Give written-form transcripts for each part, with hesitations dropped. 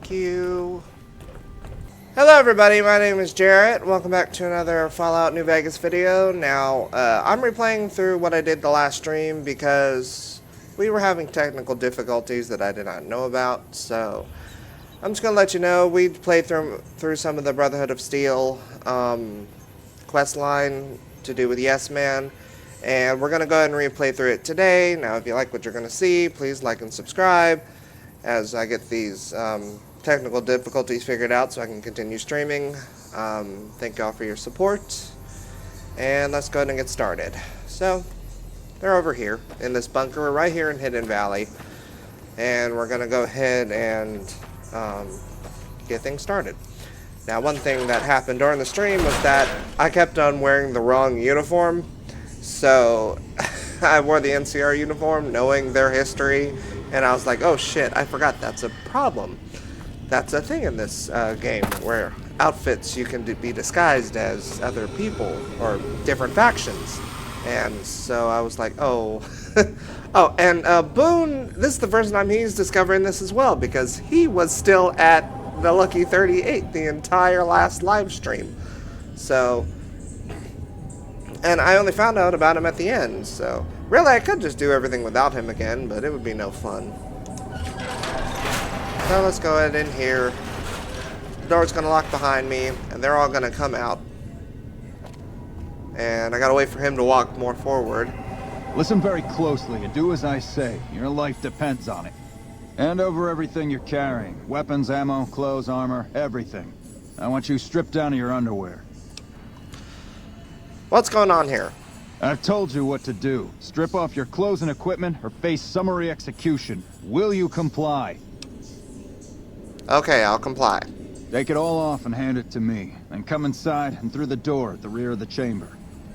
Thank you. Hello everybody, my name is Jarrett. Welcome back to another Fallout New Vegas video. Now, I'm replaying through what I did the last stream because we were having technical difficulties that I did not know about. So, I'm just going to let you know, we played through some of the Brotherhood of Steel quest line to do with Yes Man. And we're going to go ahead and replay through it today. Now, if you like what you're going to see, please like and subscribe as I get these technical difficulties figured out so I can continue streaming. Thank y'all for your support. And let's go ahead and get started. So, they're over here in this bunker. We're right here in Hidden Valley. And we're going to go ahead and get things started. Now, one thing that happened during the stream was that I kept on wearing the wrong uniform. So, I wore the NCR uniform knowing their history. And I was like, oh shit, I forgot that's a problem. That's a thing in this game where outfits you can be disguised as other people or different factions. And so I was like, oh. Oh, and Boone, this is the first time he's discovering this as well because he was still at the Lucky 38 the entire last live stream. So, and I only found out about him at the end. So, really, I could just do everything without him again, but it would be no fun. So let's go ahead in here. The door's gonna lock behind me, and they're all gonna come out. And I gotta wait for him to walk more forward. Listen very closely and do as I say. Your life depends on it. Hand over everything you're carrying. Weapons, ammo, clothes, armor, everything. I want you stripped down to your underwear. What's going on here? I've told you what to do. Strip off your clothes and equipment or face summary execution. Will you comply? Okay, I'll comply. Take it all off and hand it to me. Then come inside and through the door at the rear of the chamber.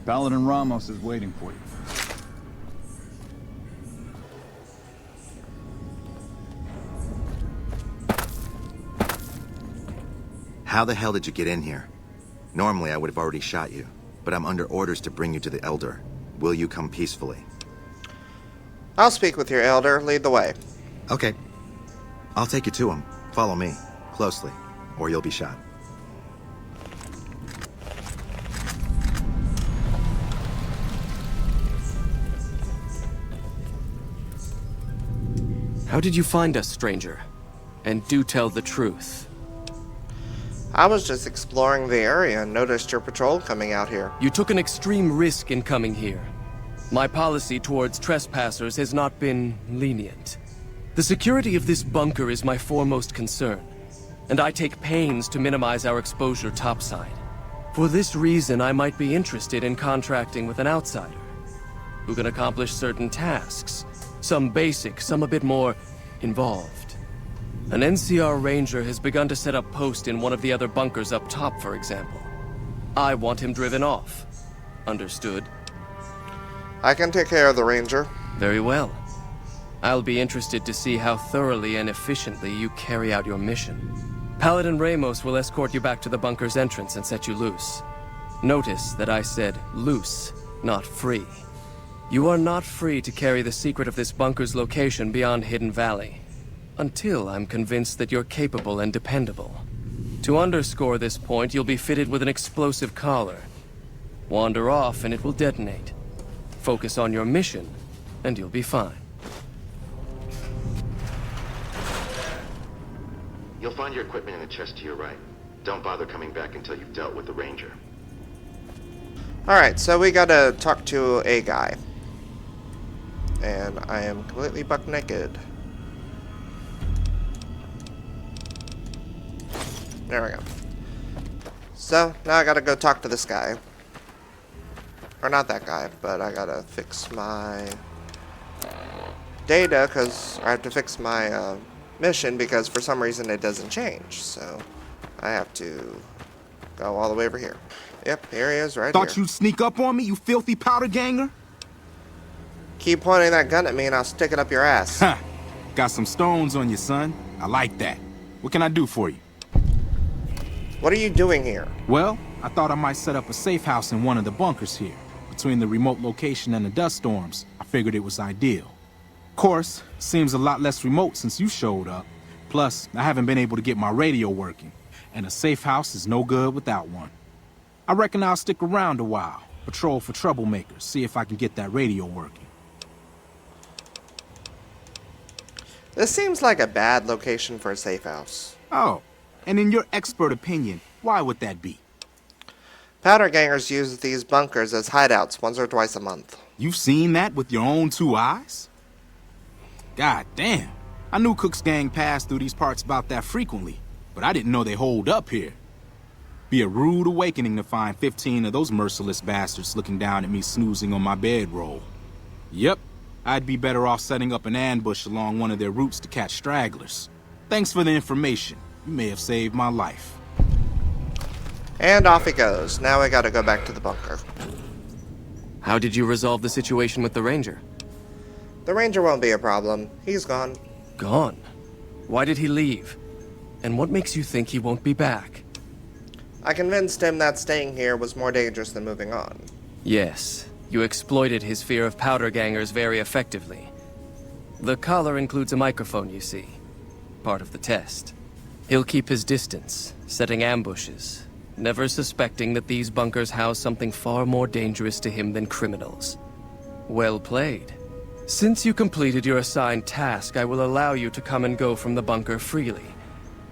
Paladin Ramos is waiting for you. How the hell did you get in here? Normally I would have already shot you, but I'm under orders to bring you to the Elder. Will you come peacefully? I'll speak with your elder. Lead the way. Okay. I'll take you to him. Follow me, closely, or you'll be shot. How did you find us, stranger? And do tell the truth. I was just exploring the area and noticed your patrol coming out here. You took an extreme risk in coming here. My policy towards trespassers has not been lenient. The security of this bunker is my foremost concern, and I take pains to minimize our exposure topside. For this reason, I might be interested in contracting with an outsider who can accomplish certain tasks, some basic, some a bit more involved. An NCR ranger has begun to set up post in one of the other bunkers up top, for example. I want him driven off. Understood? I can take care of the ranger. Very well. I'll be interested to see how thoroughly and efficiently you carry out your mission. Paladin Ramos will escort you back to the bunker's entrance and set you loose. Notice that I said loose, not free. You are not free to carry the secret of this bunker's location beyond Hidden Valley, until I'm convinced that you're capable and dependable. To underscore this point, you'll be fitted with an explosive collar. Wander off and it will detonate. Focus on your mission, and you'll be fine. You'll find your equipment in the chest to your right. Don't bother coming back until you've dealt with the ranger. Alright, so we gotta talk to a guy. And I am completely buck naked. There we go. So, now I gotta go talk to this guy. Or not that guy, but I gotta fix my data, because I have to fix my mission, because for some reason it doesn't change. So, I have to go all the way over here. Yep, here he is, right here. Thought you'd sneak up on me, you filthy powder ganger? Keep pointing that gun at me and I'll stick it up your ass. Ha! Got some stones on you, son. I like that. What can I do for you? What are you doing here? Well, I thought I might set up a safe house in one of the bunkers here. Between the remote location and the dust storms, I figured it was ideal. Of course, seems a lot less remote since you showed up. Plus, I haven't been able to get my radio working, and a safe house is no good without one. I reckon I'll stick around a while, patrol for troublemakers, see if I can get that radio working. This seems like a bad location for a safe house. Oh, and in your expert opinion, why would that be? Powder gangers use these bunkers as hideouts once or twice a month. You've seen that with your own two eyes? God damn. I knew Cook's gang passed through these parts about that frequently, but I didn't know they holed up here. Be a rude awakening to find 15 of those merciless bastards looking down at me snoozing on my bedroll. Yep, I'd be better off setting up an ambush along one of their routes to catch stragglers. Thanks for the information. You may have saved my life. And off he goes. Now we gotta go back to the bunker. How did you resolve the situation with the Ranger? The Ranger won't be a problem. He's gone. Gone? Why did he leave? And what makes you think he won't be back? I convinced him that staying here was more dangerous than moving on. Yes, you exploited his fear of powder gangers very effectively. The collar includes a microphone, you see. Part of the test. He'll keep his distance, setting ambushes, never suspecting that these bunkers house something far more dangerous to him than criminals. Well played. Since you completed your assigned task, I will allow you to come and go from the bunker freely.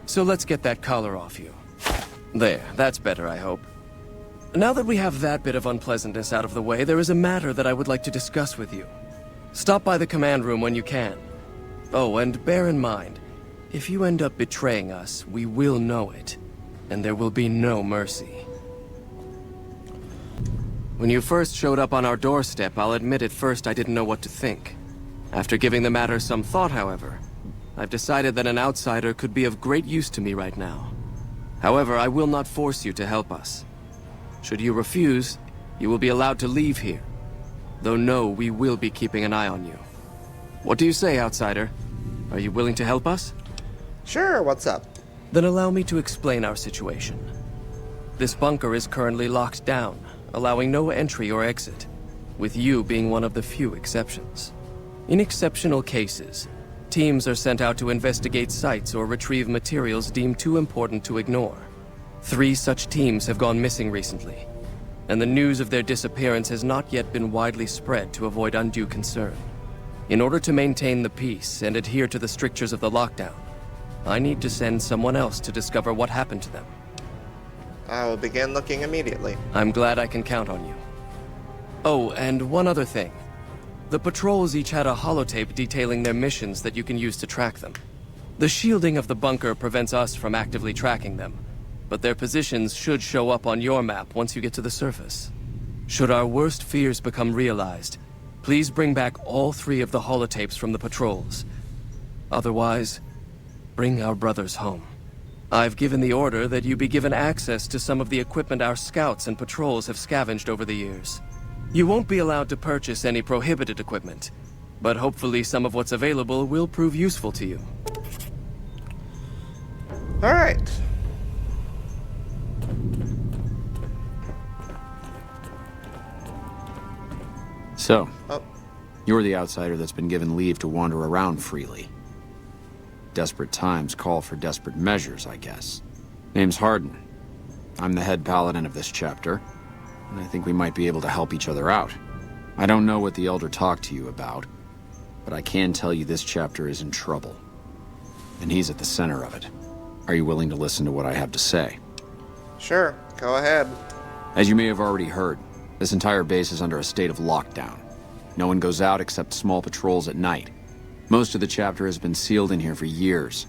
So let's get that collar off you. There, that's better, I hope. Now that we have that bit of unpleasantness out of the way, there is a matter that I would like to discuss with you. Stop by the command room when you can. Oh, and bear in mind, if you end up betraying us, we will know it, and there will be no mercy. When you first showed up on our doorstep, I'll admit at first I didn't know what to think. After giving the matter some thought, however, I've decided that an outsider could be of great use to me right now. However, I will not force you to help us. Should you refuse, you will be allowed to leave here. Though no, we will be keeping an eye on you. What do you say, outsider? Are you willing to help us? Sure, what's up? Then allow me to explain our situation. This bunker is currently locked down, allowing no entry or exit, with you being one of the few exceptions. In exceptional cases, teams are sent out to investigate sites or retrieve materials deemed too important to ignore. 3 such teams have gone missing recently, and the news of their disappearance has not yet been widely spread to avoid undue concern. In order to maintain the peace and adhere to the strictures of the lockdown, I need to send someone else to discover what happened to them. I will begin looking immediately. I'm glad I can count on you. Oh, and one other thing. The patrols each had a holotape detailing their missions that you can use to track them. The shielding of the bunker prevents us from actively tracking them, but their positions should show up on your map once you get to the surface. Should our worst fears become realized, please bring back all 3 of the holotapes from the patrols. Otherwise, bring our brothers home. I've given the order that you be given access to some of the equipment our scouts and patrols have scavenged over the years. You won't be allowed to purchase any prohibited equipment, but hopefully some of what's available will prove useful to you. Alright. So, Oh, you're the outsider that's been given leave to wander around freely. Desperate times call for desperate measures, I guess. Name's Hardin. I'm the head paladin of this chapter, and I think we might be able to help each other out. I don't know what the Elder talked to you about, but I can tell you this chapter is in trouble. And he's at the center of it. Are you willing to listen to what I have to say? sure. Go ahead. As you may have already heard, this entire base is under a state of lockdown. No one goes out except small patrols at night. Most of the chapter has been sealed in here for years,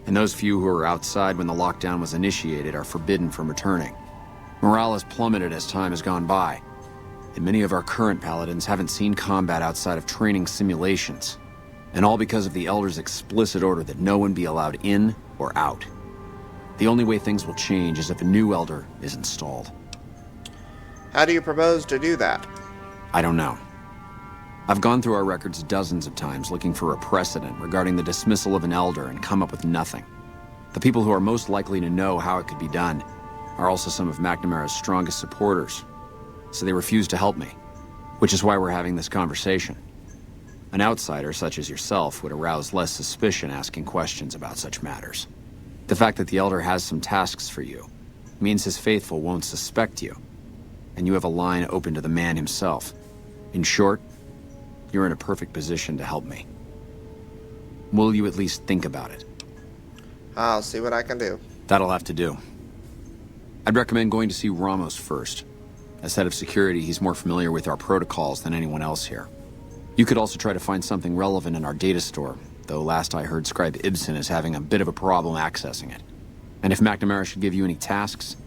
and those few who were outside when the lockdown was initiated are forbidden from returning. Morale has plummeted as time has gone by, and many of our current paladins haven't seen combat outside of training simulations, and all because of the Elder's explicit order that no one be allowed in or out. The only way things will change is if a new Elder is installed. How do you propose to do that? I don't know. I've gone through our records dozens of times looking for a precedent regarding the dismissal of an Elder and come up with nothing. The people who are most likely to know how it could be done are also some of McNamara's strongest supporters, so they refuse to help me, which is why we're having this conversation. An outsider such as yourself would arouse less suspicion asking questions about such matters. The fact that the Elder has some tasks for you means his faithful won't suspect you, and you have a line open to the man himself. In short, you're in a perfect position to help me. Will you at least think about it? I'll see what I can do. That'll have to do. I'd recommend going to see Ramos first. As head of security, he's more familiar with our protocols than anyone else here. You could also try to find something relevant in our data store, though last I heard Scribe Ibsen is having a bit of a problem accessing it. And if McNamara should give you any tasks,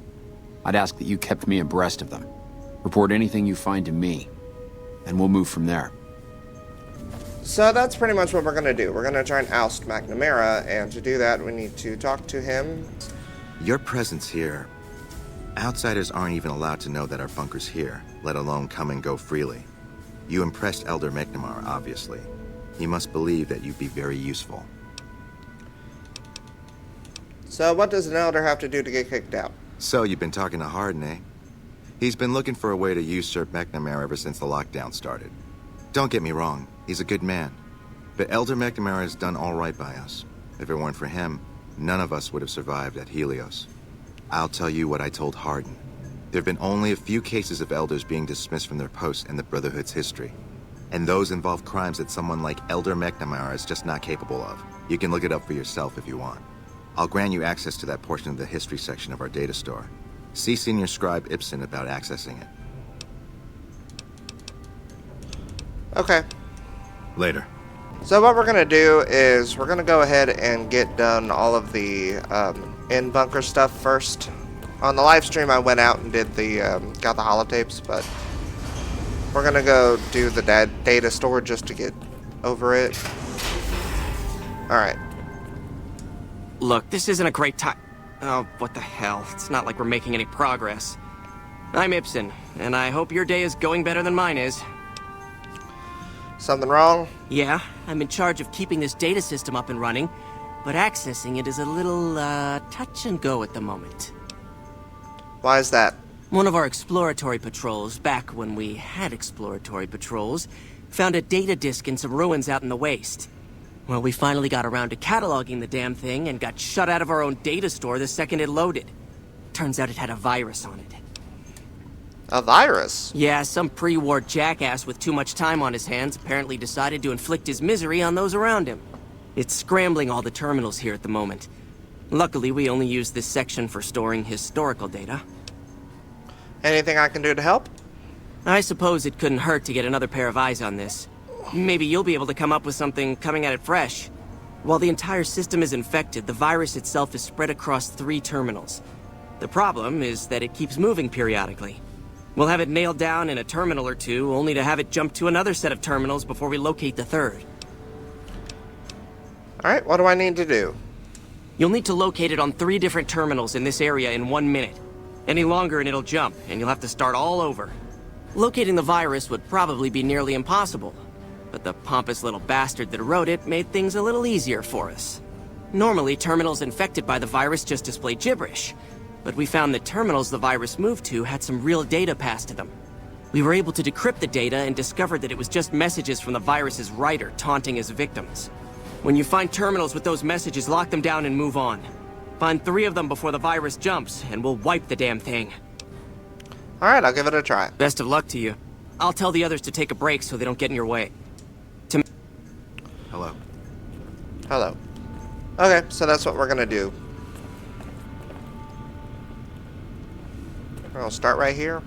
I'd ask that you kept me abreast of them. Report anything you find to me, and we'll move from there. So that's pretty much what we're going to do. We're going to try and oust McNamara, and to do that, we need to talk to him. Your presence here, outsiders aren't even allowed to know that our bunker's here, let alone come and go freely. You impressed Elder McNamara, obviously. He must believe that you'd be very useful. So what does an elder have to do to get kicked out? So you've been talking to Hardin, eh? He's been looking for a way to usurp McNamara ever since the lockdown started. Don't get me wrong, he's a good man. But Elder McNamara has done all right by us. If it weren't for him, none of us would have survived at Helios. I'll tell you what I told Hardin. There have been only a few cases of elders being dismissed from their posts in the Brotherhood's history. And those involve crimes that someone like Elder McNamara is just not capable of. You can look it up for yourself if you want. I'll grant you access to that portion of the history section of our data store. See Senior Scribe Ibsen about accessing it. Okay. Later. So what we're going to do is we're going to go ahead and get done all of the in-bunker stuff first. On the live stream, I went out and did the got the holotapes, but we're going to go do the data store just to get over it. Alright. Look, this isn't a great time. Oh, what the hell. It's not like we're making any progress. I'm Ibsen, and I hope your day is going better than mine is. Something wrong? Yeah, I'm in charge of keeping this data system up and running, but accessing it is a little, touch and go at the moment. Why is that? One of our exploratory patrols, back when we had exploratory patrols, found a data disk in some ruins out in the waste. Well, we finally got around to cataloging the damn thing and got shut out of our own data store the second it loaded. Turns out it had a virus on it. A virus? Yeah, some pre-war jackass with too much time on his hands apparently decided to inflict his misery on those around him. It's scrambling all the terminals here at the moment. Luckily, we only use this section for storing historical data. Anything I can do to help? I suppose it couldn't hurt to get another pair of eyes on this. Maybe you'll be able to come up with something coming at it fresh. While the entire system is infected, the virus itself is spread across 3 terminals. The problem is that it keeps moving periodically. We'll have it nailed down in a terminal or 2, only to have it jump to another set of terminals before we locate the 3rd. Alright, what do I need to do? You'll need to locate it on 3 different terminals in this area in 1 minute. Any longer and it'll jump, and you'll have to start all over. Locating the virus would probably be nearly impossible, but the pompous little bastard that wrote it made things a little easier for us. Normally, terminals infected by the virus just display gibberish, but we found that terminals the virus moved to had some real data passed to them. We were able to decrypt the data and discovered that it was just messages from the virus's writer taunting his victims. When you find terminals with those messages, lock them down and move on. Find 3 of them before the virus jumps, and we'll wipe the damn thing. Alright, I'll give it a try. Best of luck to you. I'll tell the others to take a break so they don't get in your way. Hello. Hello. Okay, so that's what we're gonna do. I'll start right here.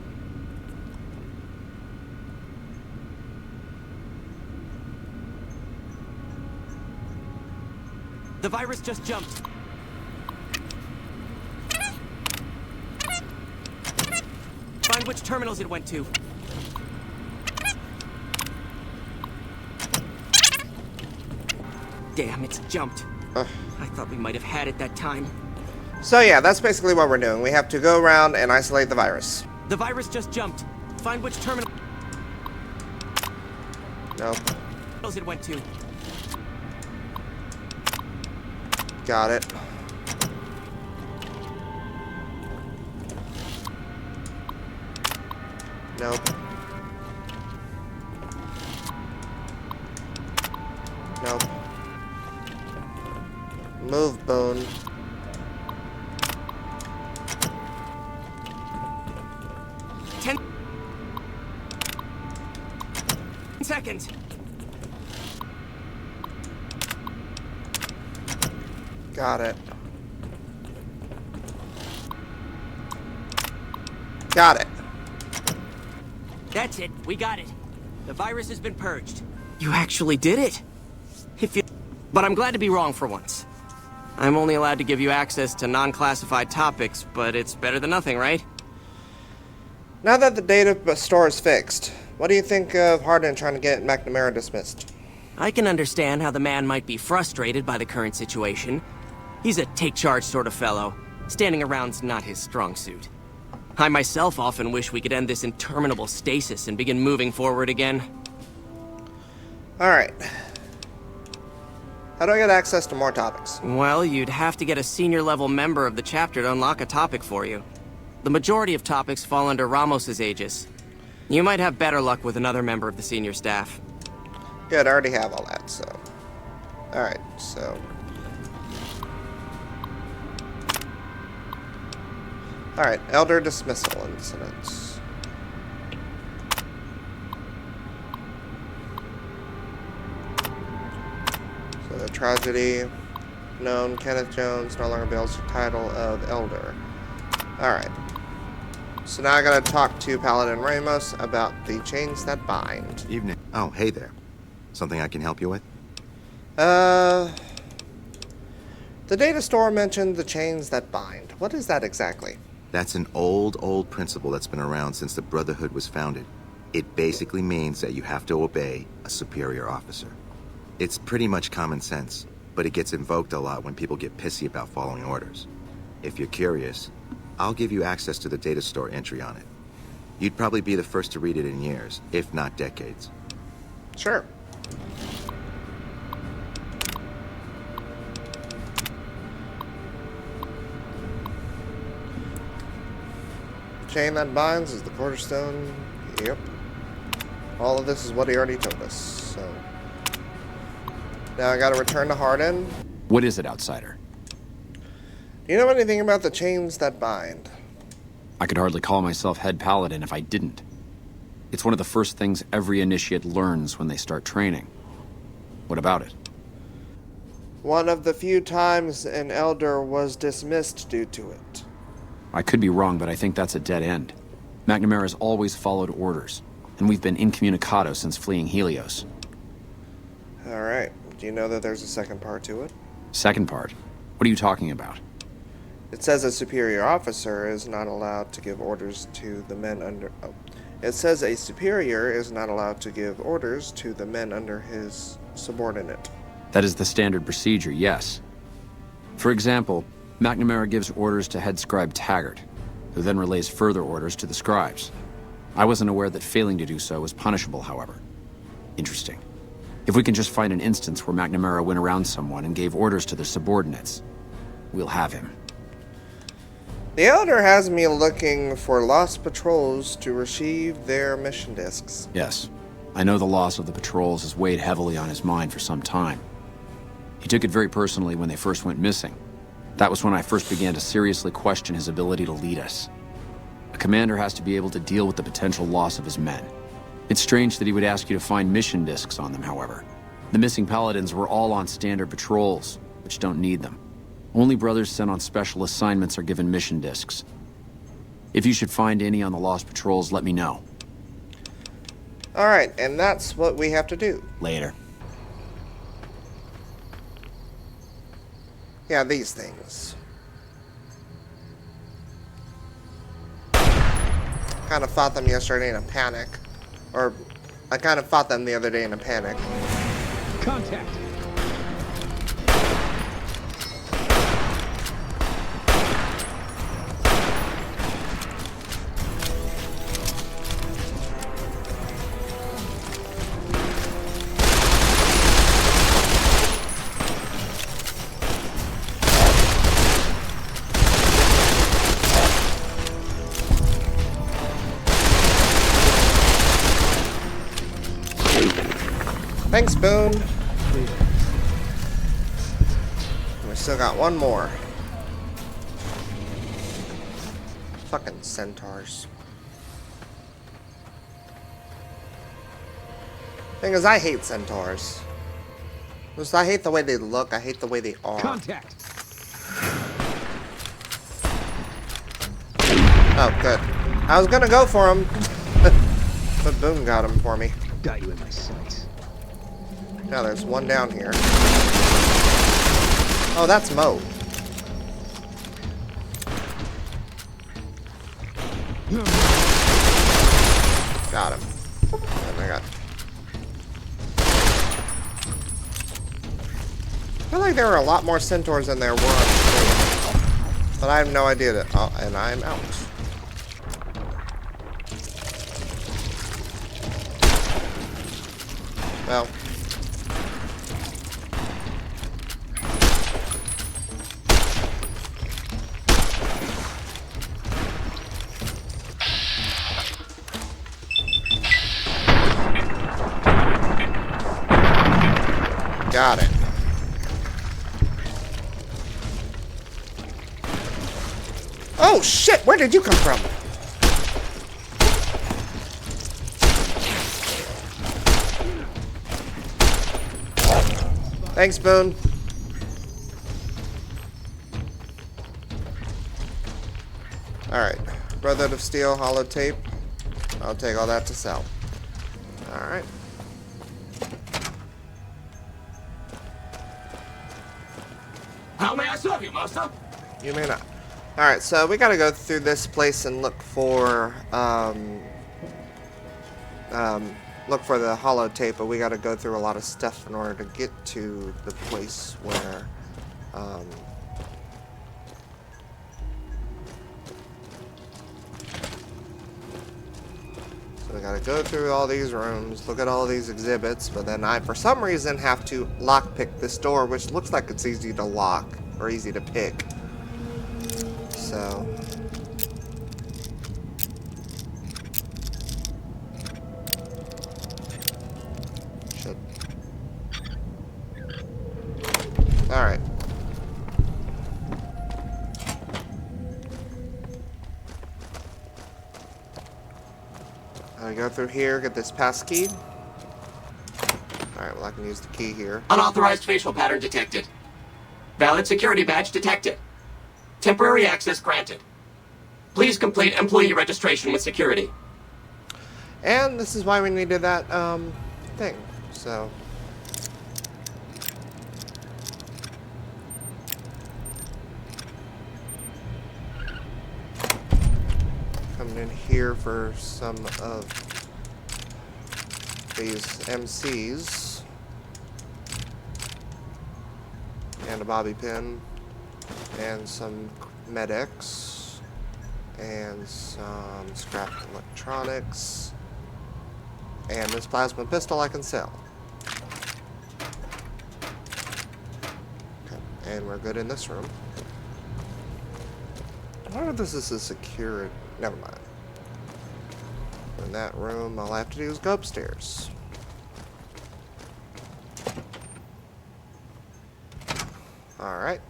The virus just jumped. Find which terminals it went to. Damn, it's jumped. I thought we might have had it that time. So yeah, that's basically what we're doing. We have to go around and isolate the virus. The virus just jumped. Find which terminals Nope. it went to. Got it. Nope. Move, Boone. Seconds. Got it. Got it. That's it. We got it. The virus has been purged. You actually did it. But I'm glad to be wrong for once. I'm only allowed to give you access to non-classified topics, but it's better than nothing, right? Now that the data store is fixed, what do you think of Hardin trying to get McNamara dismissed? I can understand how the man might be frustrated by the current situation. He's a take-charge sort of fellow. Standing around's not his strong suit. I myself often wish we could end this interminable stasis and begin moving forward again. Alright. How do I get access to more topics? Well, you'd have to get a senior-level member of the chapter to unlock a topic for you. The majority of topics fall under Ramos's aegis. You might have better luck with another member of the senior staff. Good, I already have all that, so... Alright, so... Alright, Elder Dismissal Incidents. So the tragedy known, Kenneth Jones no longer bears the title of Elder. Alright. So now I gotta talk to Paladin Ramos about the chains that bind. Evening. Oh, hey there. Something I can help you with? The data store mentioned the chains that bind. What is that exactly? That's an old principle that's been around since the Brotherhood was founded. It basically means that you have to obey a superior officer. It's pretty much common sense, but it gets invoked a lot when people get pissy about following orders. If you're curious, I'll give you access to the data store entry on it. You'd probably be the first to read it in years, if not decades. Sure. Chain that binds is the cornerstone. Yep. All of this is what he already told us, so... Now I gotta return to Hardin. What is it, outsider? Do you know anything about the chains that bind? I could hardly call myself head paladin if I didn't. It's one of the first things every initiate learns when they start training. What about it? One of the few times an elder was dismissed due to it. I could be wrong, but I think that's a dead end. McNamara's always followed orders, and we've been incommunicado since fleeing Helios. Alright. Do you know that there's a second part to it? Second part? What are you talking about? It says a superior officer is not allowed to give orders to the men under... Oh. It says a superior is not allowed to give orders to the men under his subordinate. That is the standard procedure, yes. For example, McNamara gives orders to head scribe Taggart, who then relays further orders to the scribes. I wasn't aware that failing to do so was punishable, however. Interesting. If we can just find an instance where McNamara went around someone and gave orders to their subordinates, we'll have him. The Elder has me looking for lost patrols to retrieve their mission discs. Yes. I know the loss of the patrols has weighed heavily on his mind for some time. He took it very personally when they first went missing. That was when I first began to seriously question his ability to lead us. A commander has to be able to deal with the potential loss of his men. It's strange that he would ask you to find mission discs on them, however. The missing paladins were all on standard patrols, which don't need them. Only brothers sent on special assignments are given mission discs. If you should find any on the lost patrols, let me know. Alright, and that's what we have to do. Later. Yeah, these things. Kind of fought them yesterday in a panic. Or, I kind of fought them the other day in a panic. Contact! Thanks, Boone. Still got one more. Fucking centaurs. Thing is, I hate centaurs. Just, I hate the way they look. I hate the way they are. Contact. Oh, good. I was gonna go for him, but Boone got him for me. Got you in my sights. Now there's one down here. Oh, that's Mo. Got him. And I got. I feel like there were a lot more centaurs than there were on screen, but I have no idea that. Oh, and I'm out. Well. Got it. Oh shit, where did you come from? Thanks, Boone. Alright. Brotherhood of Steel, holotape. I'll take all that to sell. Alright. How may I serve you, master? You may not. Alright, so we gotta go through this place and look for, look for the holotape, but we gotta go through a lot of stuff in order to get to the place where, so we gotta go through all these rooms, look at all these exhibits, but then I, for some reason, have to lockpick this door, which looks like it's easy to lock, or easy to pick. So... shit. Alright. I go through here, get this pass key. Alright, well I can use the key here. Unauthorized facial pattern detected. Valid security badge detected. Temporary access granted. Please complete employee registration with security. And this is why we needed that, thing. So... coming in here for some of these MCs. And a bobby pin. And some medics. And some scrapped electronics. And this plasma pistol I can sell. Okay, and we're good in this room. I wonder if this is a secure... never mind. In that room, all I have to do is go upstairs. Alright.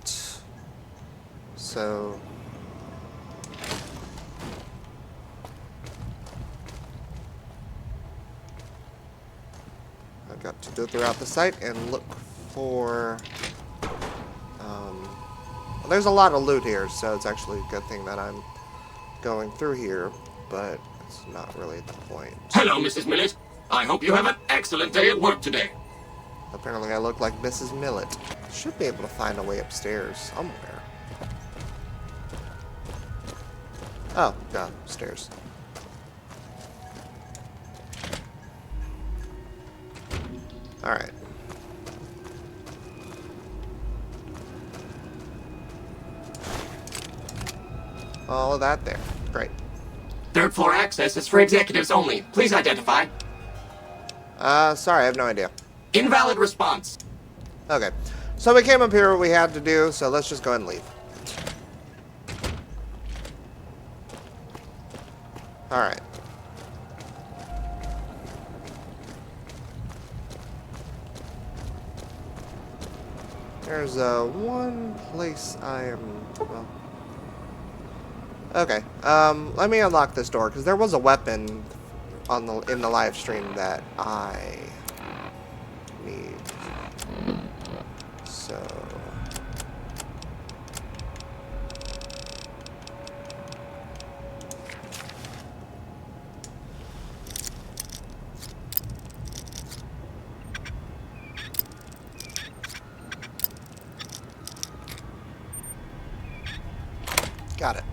So... I've got to go throughout the site and look for... well, there's a lot of loot here, so it's actually a good thing that I'm going through here, but it's not really the point. Hello, Mrs. Millet. I hope you have an excellent day at work today. Apparently I look like Mrs. Millet. Should be able to find a way upstairs somewhere. Oh, downstairs. Alright. All of that there. Great. Third floor access is for executives only. Please identify. Sorry, I have no idea. Invalid response. Okay. So we came up here what we had to do, so let's just go ahead and leave. Alright. There's one place I am... Well, okay, let me unlock this door, because there was a weapon on in the live stream that I need. So... Got it.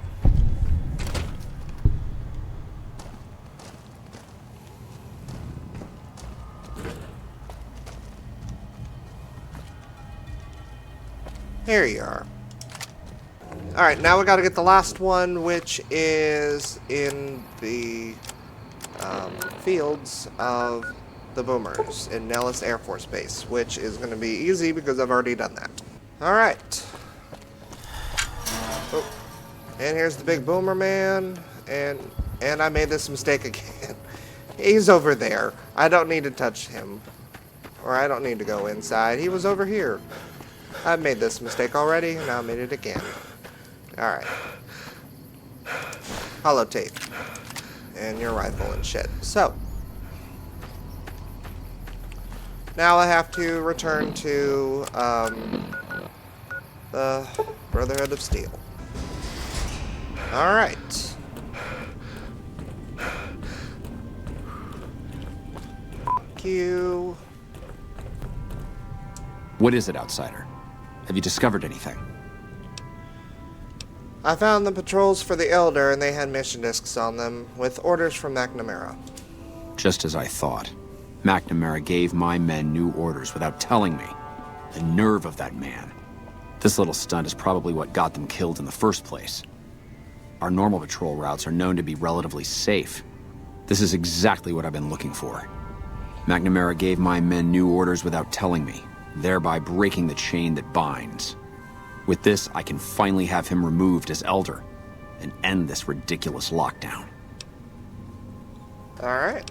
Here you are. Alright, now we gotta get the last one, which is in the fields of the boomers in Nellis Air Force Base, which is gonna be easy because I've already done that. Alright. Oh. And here's the big boomer man, and I made this mistake again. He's over there. I don't need to touch him. Or I don't need to go inside. He was over here. I made this mistake already, and now I made it again. Alright. Holotape. And your rifle and shit. So. Now I have to return to, the Brotherhood of Steel. Alright. Thank you. What is it, outsider? Have you discovered anything? I found the patrols for the Elder, and they had mission discs on them, with orders from McNamara. Just as I thought. McNamara gave my men new orders without telling me. The nerve of that man. This little stunt is probably what got them killed in the first place. Our normal patrol routes are known to be relatively safe. This is exactly what I've been looking for. McNamara gave my men new orders without telling me, thereby breaking the chain that binds. With this, I can finally have him removed as Elder, and end this ridiculous lockdown. Alright.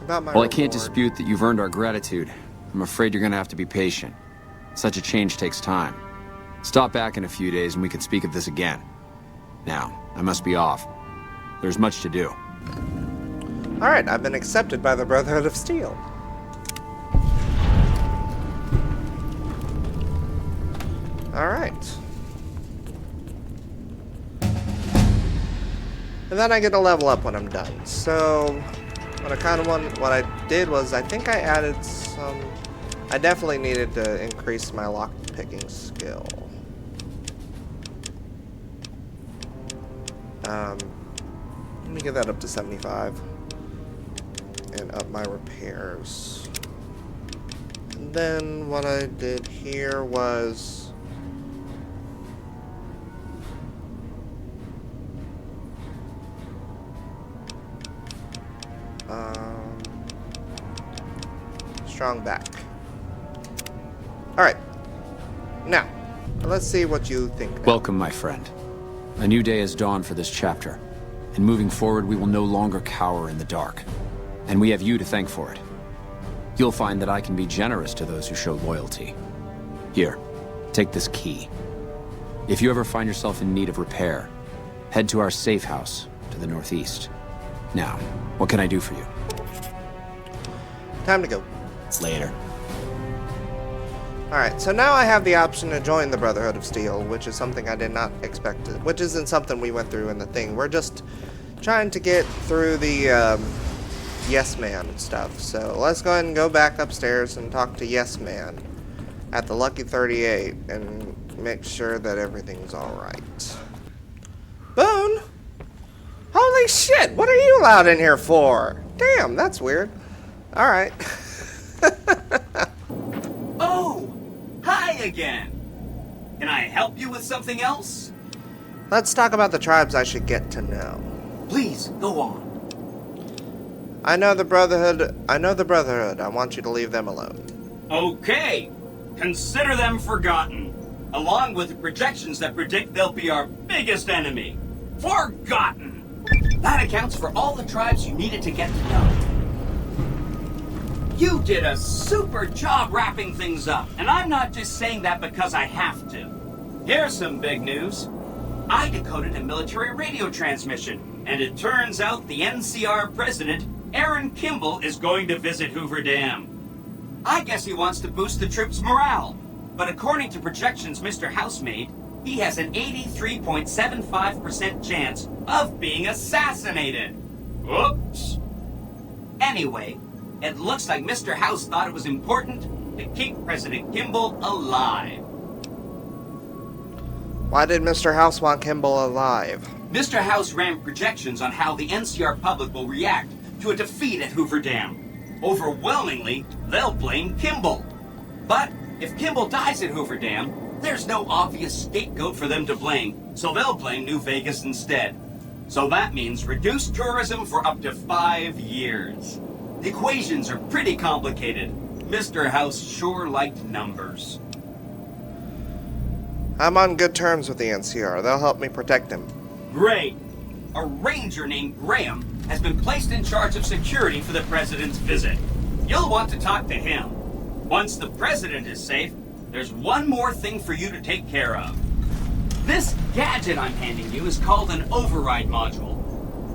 About my Well, I can't reward. dispute that you've earned our gratitude. I'm afraid you're gonna have to be patient. Such a change takes time. Stop back in a few days and we can speak of this again. Now, I must be off. There's much to do. Alright, I've been accepted by the Brotherhood of Steel. Alright. And then I get a level up when I'm done. So, what I did was, I think I added some... I definitely needed to increase my lock-picking skill. Let me get that up to 75. And up my repairs. And then what I did here was... strong back. Alright. Now, let's see what you think now. Welcome, my friend. A new day has dawned for this chapter. And moving forward, we will no longer cower in the dark. And we have you to thank for it. You'll find that I can be generous to those who show loyalty. Here, take this key. If you ever find yourself in need of repair, head to our safe house to the northeast. Now, what can I do for you? Time to go. Later. Alright, so now I have the option to join the Brotherhood of Steel, which is something I did not expect to, which isn't something we went through in the thing. We're just trying to get through the Yes Man and stuff. So let's go ahead and go back upstairs and talk to Yes Man at the Lucky 38 and make sure that everything's alright. Boone? Holy shit, what are you allowed in here for? Damn, that's weird. Alright. Oh! Hi again! Can I help you with something else? Let's talk about the tribes I should get to know. Please, go on. I know the Brotherhood. I want you to leave them alone. Okay. Consider them forgotten. Along with the projections that predict they'll be our biggest enemy. Forgotten! That accounts for all the tribes you needed to get to know. You did a super job wrapping things up, and I'm not just saying that because I have to. Here's some big news. I decoded a military radio transmission, and it turns out the NCR president, Aaron Kimball, is going to visit Hoover Dam. I guess he wants to boost the troops' morale, but according to projections Mr. House made, he has an 83.75% chance of being assassinated. Whoops. Anyway, it looks like Mr. House thought it was important to keep President Kimball alive. Why did Mr. House want Kimball alive? Mr. House ran projections on how the NCR public will react to a defeat at Hoover Dam. Overwhelmingly, they'll blame Kimball. But if Kimball dies at Hoover Dam, there's no obvious scapegoat for them to blame, so they'll blame New Vegas instead. So that means reduced tourism for up to 5 years. The equations are pretty complicated. Mr. House sure liked numbers. I'm on good terms with the NCR. They'll help me protect him. Great. A ranger named Graham has been placed in charge of security for the president's visit. You'll want to talk to him. Once the president is safe, there's one more thing for you to take care of. This gadget I'm handing you is called an override module.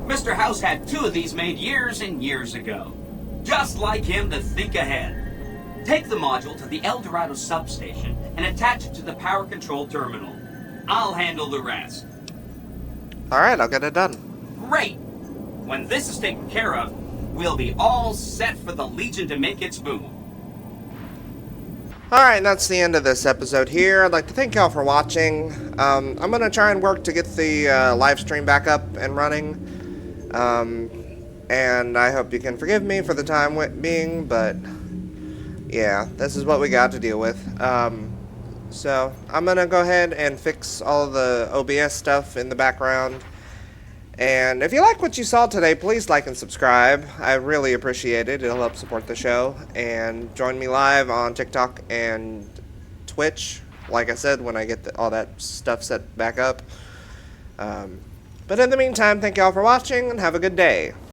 Mr. House had 2 of these made years and years ago. Just like him to think ahead. Take the module to the El Dorado substation and attach it to the power control terminal. I'll handle the rest. Alright, I'll get it done. Great! When this is taken care of, we'll be all set for the Legion to make its move. Alright, and that's the end of this episode here. I'd like to thank y'all for watching. I'm going to try and work to get the live stream back up and running. And I hope you can forgive me for the time being, but yeah, this is what we got to deal with. So I'm going to go ahead and fix all the OBS stuff in the background. And if you like what you saw today, please like and subscribe. I really appreciate it. It'll help support the show. And join me live on TikTok and Twitch, like I said, when I get all that stuff set back up. But in the meantime, thank y'all for watching and have a good day.